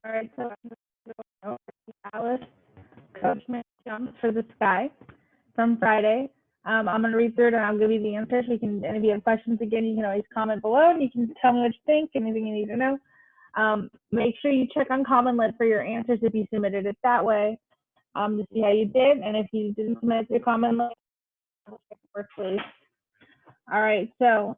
All right, so I'm going to go over the Alice Coachman Jumps for the Sky from Friday. I'm going to read through it and I'll give you the answers. And if you have questions again, you can always comment below and you can tell me what you think, anything you need to know. Make sure you check on CommonLit for your answers if you submitted it that way, to see how you did. And if you didn't submit it to CommonLit, we'll check the work, please. All right, so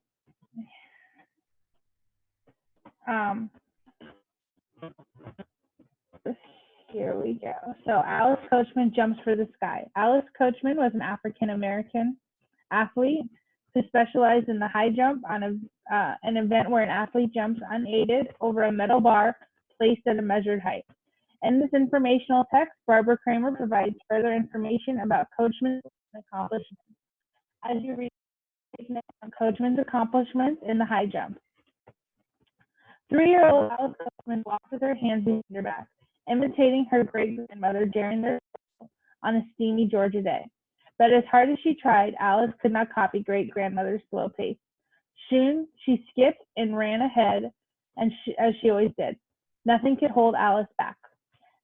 here we go. So Alice Coachman Jumps for the Sky. Alice Coachman was an African-American athlete who specialized in the high jump on an event where an athlete jumps unaided over a metal bar placed at a measured height. In this informational text, Barbara Kramer provides further information about Coachman's accomplishments. As you read on Coachman's accomplishments in the high jump. 3-year-old Alice Coachman walked with her hands behind her back, imitating her great-grandmother during their on a steamy Georgia day. But as hard as she tried, Alice could not copy great-grandmother's slow pace. Soon, she skipped and ran ahead, as she always did. Nothing could hold Alice back.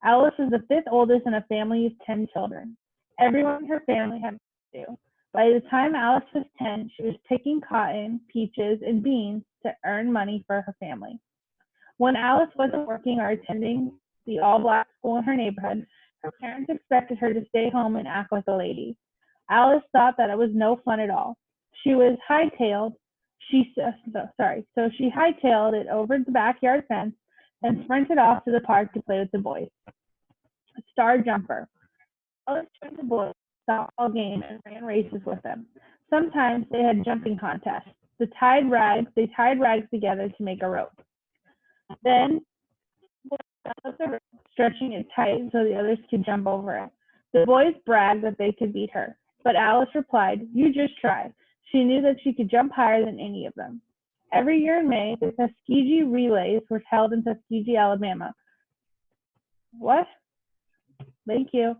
Alice was the fifth oldest in a family of 10 children. Everyone in her family had to do. By the time Alice was 10, she was picking cotton, peaches, and beans to earn money for her family. When Alice wasn't working or attending the all-black school in her neighborhood, her parents expected her to stay home and act like a lady. Alice thought that it was no fun at all. She was hightailed. So she hightailed it over the backyard fence and sprinted off to the park to play with the boys. Star jumper. Alice joined the boys' softball game and ran races with them. Sometimes they had jumping contests. They tied rags together to make a rope. Then stretching it tight so the others could jump over it. The boys bragged that they could beat her, but Alice replied, "You just try." She knew that she could jump higher than any of them. Every year in May, the Tuskegee Relays were held in Tuskegee, Alabama. What? Thank you.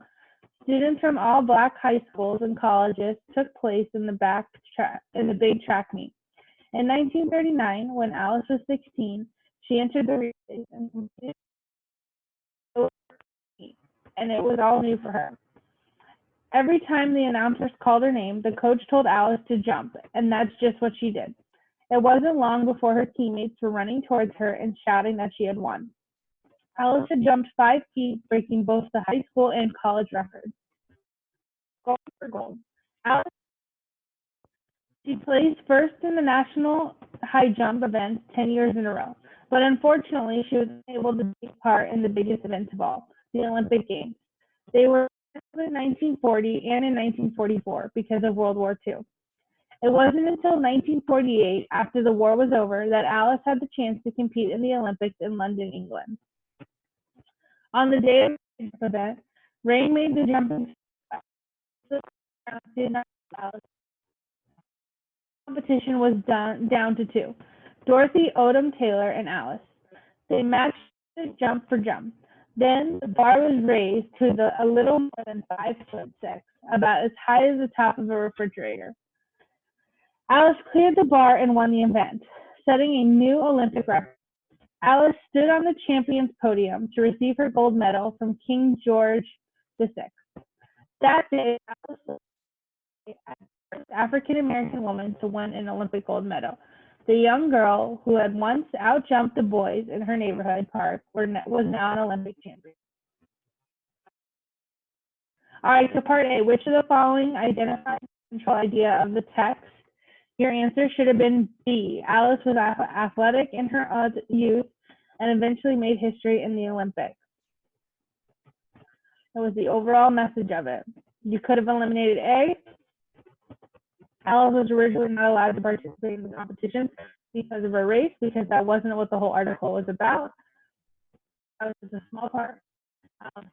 Students from all black high schools and colleges took place in the big track meet. In 1939, when Alice was 16, she entered the relays and completed and it was all new for her. Every time the announcers called her name, the coach told Alice to jump, and that's just what she did. It wasn't long before her teammates were running towards her and shouting that she had won. Alice had jumped 5 feet, breaking both the high school and college records. Gold for gold. Alice, she placed first in the national high jump events 10 years in a row, but unfortunately, she was unable to take part in the biggest events of all, the Olympic Games. They were in 1940 and in 1944 because of World War II. It wasn't until 1948, after the war was over, that Alice had the chance to compete in the Olympics in London, England. On the day of the event, rain made the jumping competition was down to 2, Dorothy Odom Taylor and Alice. They matched the jump for jump. Then the bar was raised to a little more than 5'6", about as high as the top of a refrigerator. Alice cleared the bar and won the event, setting a new Olympic record. Alice stood on the champion's podium to receive her gold medal from King George VI. That day, Alice was the first African-American woman to win an Olympic gold medal. The young girl who had once outjumped the boys in her neighborhood park was now an Olympic champion. All right, so part A, which of the following identifies the central idea of the text? Your answer should have been B. Alice was athletic in her youth and eventually made history in the Olympics. That was the overall message of it. You could have eliminated A. Alice was originally not allowed to participate in the competition because of her race, because that wasn't what the whole article was about. That was a small part.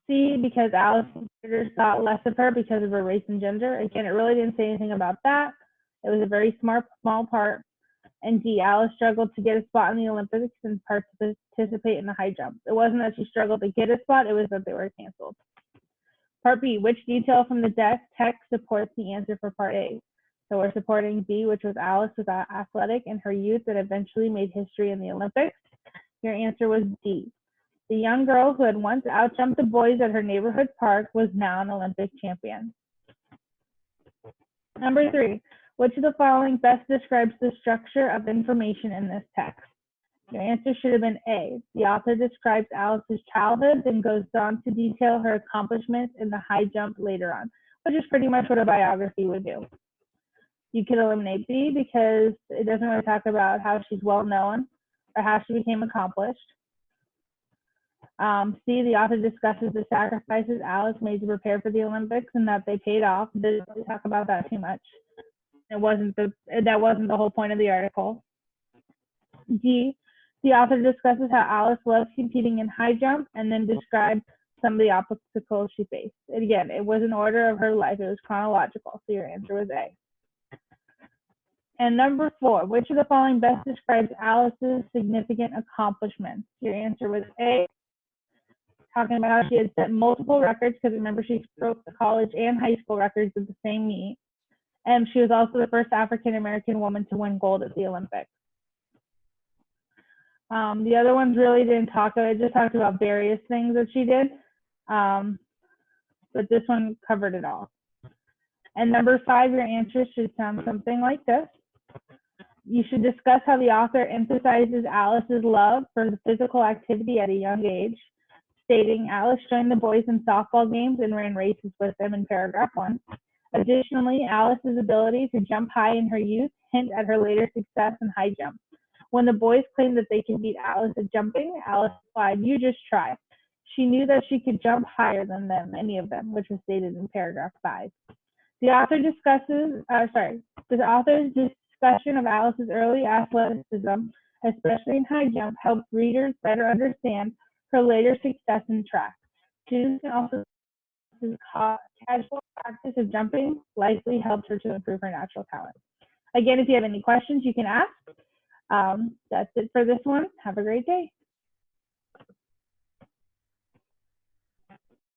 C, because Alice considered thought less of her because of her race and gender. Again, it really didn't say anything about that. It was a very small part. And D, Alice struggled to get a spot in the Olympics and participate in the high jump. It wasn't that she struggled to get a spot, it was that they were canceled. Part B, which detail from the text supports the answer for part A? So we're supporting B, which was Alice was athletic in her youth and eventually made history in the Olympics. Your answer was D. The young girl who had once outjumped the boys at her neighborhood park was now an Olympic champion. Number 3, which of the following best describes the structure of information in this text? Your answer should have been A. The author describes Alice's childhood and goes on to detail her accomplishments in the high jump later on, which is pretty much what a biography would do. You could eliminate B because it doesn't really talk about how she's well known or how she became accomplished. C, the author discusses the sacrifices Alice made to prepare for the Olympics and that they paid off. It doesn't really talk about that too much. That wasn't the whole point of the article. D, the author discusses how Alice loves competing in high jump and then describes some of the obstacles she faced. And again, it was in order of her life. It was chronological, so your answer was A. And number 4, which of the following best describes Alice's significant accomplishments? Your answer was A. Talking about how she had set multiple records, because remember she broke the college and high school records at the same meet. And she was also the first African-American woman to win gold at the Olympics. The other ones really didn't talk about it, just talked about various things that she did. But this one covered it all. And number 5, your answer should sound something like this. You should discuss how the author emphasizes Alice's love for the physical activity at a young age, stating Alice joined the boys in softball games and ran races with them in paragraph 1. Additionally, Alice's ability to jump high in her youth hint at her later success in high jump. When the boys claimed that they could beat Alice at jumping, Alice replied, "You just try." She knew that she could jump higher than them, any of them, which was stated in paragraph 5. The author's discussion of Alice's early athleticism, especially in high jump, helps readers better understand her later success in track. Students can also casual practice of jumping likely helped her to improve her natural talent. Again, if you have any questions, you can ask. That's it for this one. Have a great day.